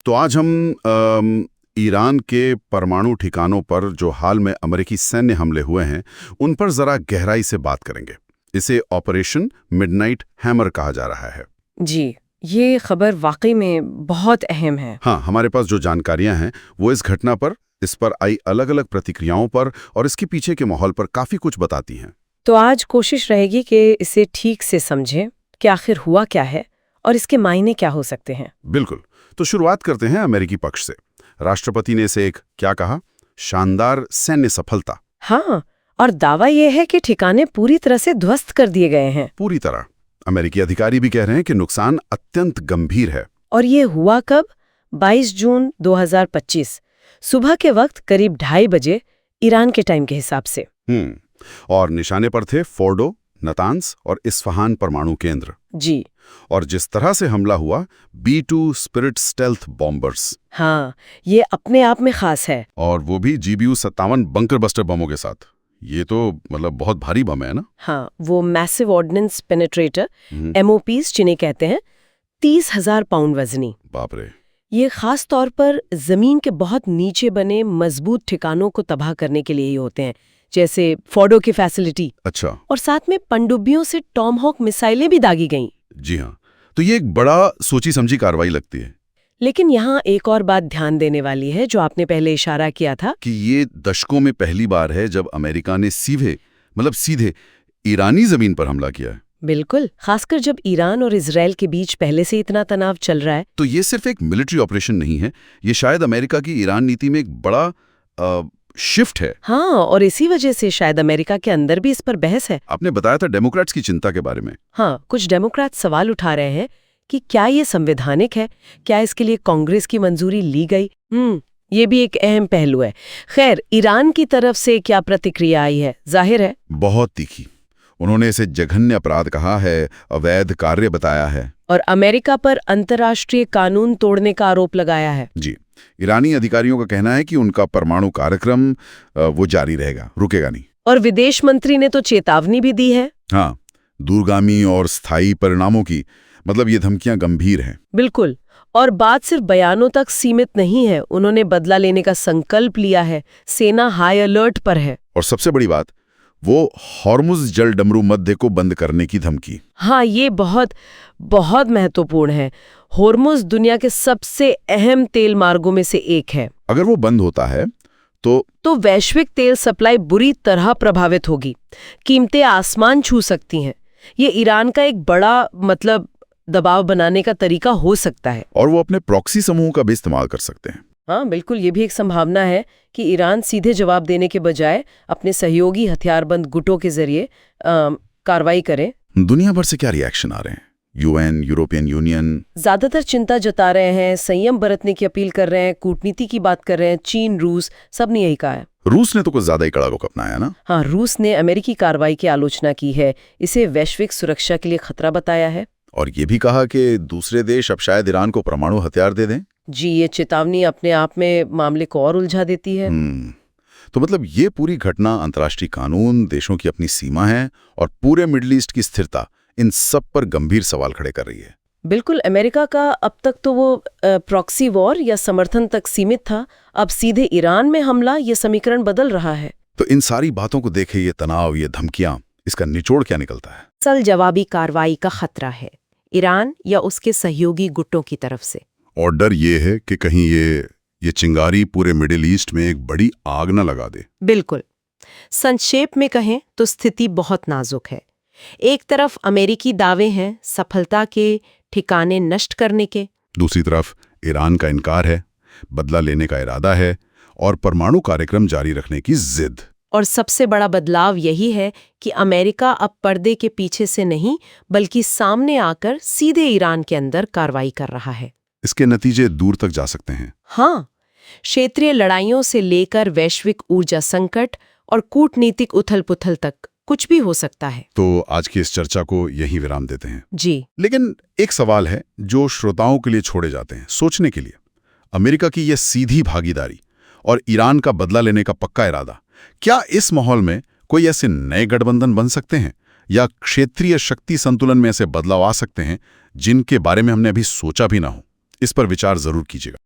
तो आज हम ईरान के परमाणु ठिकानों पर जो हाल में अमेरिकी सैन्य हमले हुए हैं, उन पर जरा गहराई से बात करेंगे। इसे ऑपरेशन मिडनाइट हैमर कहा जा रहा है। जी, ये खबर वाकई में बहुत अहम है। हाँ, हमारे पास जो जानकारियां हैं वो इस घटना पर, इस पर आई अलग अलग प्रतिक्रियाओं पर और इसके पीछे के माहौल पर काफी कुछ बताती हैं। तो आज कोशिश रहेगी कि इसे ठीक से समझें कि आखिर हुआ क्या है और इसके मायने क्या हो सकते हैं। बिल्कुल। तो शुरुआत करते हैं अमेरिकी पक्ष से। राष्ट्रपति ने इसे एक क्या कहा, शानदार सैन्य सफलता। हाँ, और दावा यह है कि ठिकाने पूरी तरह से ध्वस्त कर दिए गए हैं। पूरी तरह। अमेरिकी अधिकारी भी कह रहे हैं कि नुकसान अत्यंत गंभीर है। और ये हुआ कब? 22 जून 2025 सुबह के वक्त करीब 2:30 बजे ईरान के टाइम के हिसाब से। और निशाने पर थे फोर्डो, नतान्स और इस्फहान परमाणु केंद्र। जी। और जिस तरह से हमला हुआ, B-2 स्पिरिट स्टेल्थ बॉम्बर्स। हाँ, ये अपने आप में खास है। और वो भी GBU-57 बंकर बस्टर बमों के साथ। ये तो मतलब बहुत भारी बम है ना? हाँ, वो मैसिव ऑर्डिनेंस पेनिट्रेटर MOPs जिन्हें कहते हैं, 30,000 पाउंड वजनी। बाप रे। ये खास तौर पर जमीन के बहुत नीचे बने मजबूत ठिकानों को तबाह करने के लिए ही होते हैं, जैसे फोर्डो की फैसिलिटी। अच्छा। और साथ में पनडुब्बियों से टॉमहॉक मिसाइलें भी दागी गईं। जी हाँ, तो ये एक बड़ा सोची समझी कार्रवाई लगती है। लेकिन यहाँ एक और बात ध्यान देने वाली है, जो आपने पहले इशारा किया था कि ये दशकों में पहली बार है जब अमेरिका ने सीधे ईरानी जमीन पर हमला किया है। बिल्कुल, खासकर जब ईरान और इजराइल के बीच पहले से इतना तनाव चल रहा है। तो ये सिर्फ एक मिलिट्री ऑपरेशन नहीं है, ये शायद अमेरिका की ईरान नीति में एक बड़ा शिफ्ट है। हाँ, और इसी वजह से शायद अमेरिका के अंदर भी इस पर बहस है। आपने बताया था डेमोक्रेट्स की चिंता के बारे में। हाँ, कुछ डेमोक्रेट सवाल उठा रहे हैं कि क्या ये संवैधानिक है, क्या इसके लिए कांग्रेस की मंजूरी ली गई। ये भी एक अहम पहलू है। खैर, ईरान की तरफ से क्या प्रतिक्रिया आई है? जाहिर है बहुत तीखी। उन्होंने इसे जघन्य अपराध कहा है, अवैध कार्य बताया है और अमेरिका पर अंतर्राष्ट्रीय कानून तोड़ने का आरोप लगाया है। जी। ईरानी अधिकारियों का कहना है कि उनका परमाणु कार्यक्रम वो जारी रहेगा, रुकेगा नहीं। और विदेश मंत्री ने तो चेतावनी भी दी है। हाँ, दूरगामी और स्थायी परिणामों की, मतलब ये धमकियां गंभीर हैं। बिल्कुल। और बात सिर्फ बयानों तक सीमित नहीं है, उन्होंने बदला लेने का संकल्प लिया है। सेना हाई अलर्ट पर है। और सबसे बड़ी बात, वो हॉर्मुज जल डमरू मध्य को बंद करने की धमकी। हाँ, ये बहुत बहुत महत्वपूर्ण है। हॉर्मुज दुनिया के सबसे अहम तेल मार्गों में से एक है। अगर वो बंद होता है तो वैश्विक तेल सप्लाई बुरी तरह प्रभावित होगी, कीमतें आसमान छू सकती हैं। ये ईरान का एक बड़ा दबाव बनाने का तरीका हो सकता है। और वो अपने प्रॉक्सी समूह का भी इस्तेमाल कर सकते हैं। हाँ, बिल्कुल, ये भी एक संभावना है कि ईरान सीधे जवाब देने के बजाय अपने सहयोगी हथियारबंद गुटों के जरिए कार्रवाई करे। दुनिया भर से क्या रिएक्शन आ रहे हैं? UN, यूरोपियन यूनियन ज्यादातर चिंता जता रहे हैं, संयम बरतने की अपील कर रहे हैं, कूटनीति की बात कर रहे हैं। चीन, रूस, सब ने यही कहा है। रूस ने तो कुछ ज्यादा ही कड़ा रुख अपनाया ना? हाँ, रूस ने अमेरिकी कार्रवाई की आलोचना की है, इसे वैश्विक सुरक्षा के लिए खतरा बताया है। और ये भी कहा कि दूसरे देश अब शायद ईरान को परमाणु हथियार दे दें। जी, ये चेतावनी अपने आप में मामले को और उलझा देती है। तो मतलब ये पूरी घटना अंतर्राष्ट्रीय कानून, देशों की अपनी सीमा है और पूरे मिडिल ईस्ट की स्थिरता, इन सब पर गंभीर सवाल खड़े कर रही है। बिल्कुल, अमेरिका का अब तक तो वो प्रॉक्सी वॉर या समर्थन तक सीमित था, अब सीधे ईरान में हमला, ये समीकरण बदल रहा है। तो इन सारी बातों को देखे, ये तनाव, ये धमकियां, इसका निचोड़ क्या निकलता है? असल जवाबी कार्रवाई का खतरा है, ईरान या उसके सहयोगी गुटों की तरफ से। और डर ये है कि कहीं ये चिंगारी पूरे मिडिल ईस्ट में एक बड़ी आग न लगा दे। बिल्कुल। संक्षेप में कहें तो स्थिति बहुत नाजुक है। एक तरफ अमेरिकी दावे हैं सफलता के, ठिकाने नष्ट करने के। दूसरी तरफ ईरान का इनकार है, बदला लेने का इरादा है और परमाणु कार्यक्रम जारी रखने की जिद। और सबसे बड़ा बदलाव यही है कि अमेरिका अब पर्दे के पीछे से नहीं, बल्कि सामने आकर सीधे ईरान के अंदर कार्रवाई कर रहा है। इसके नतीजे दूर तक जा सकते हैं। हाँ, क्षेत्रीय लड़ाइयों से लेकर वैश्विक ऊर्जा संकट और कूटनीतिक उथल-पुथल तक कुछ भी हो सकता है। तो आज की इस चर्चा को यहीं विराम देते हैं। जी। लेकिन एक सवाल है जो श्रोताओं के लिए छोड़े जाते हैं सोचने के लिए। अमेरिका की यह सीधी भागीदारी और ईरान का बदला लेने का पक्का इरादा, क्या इस माहौल में कोई ऐसे नए गठबंधन बन सकते हैं या क्षेत्रीय शक्ति संतुलन में ऐसे बदलाव आ सकते हैं जिनके बारे में हमने अभी सोचा भी ना हो? इस पर विचार जरूर कीजिएगा।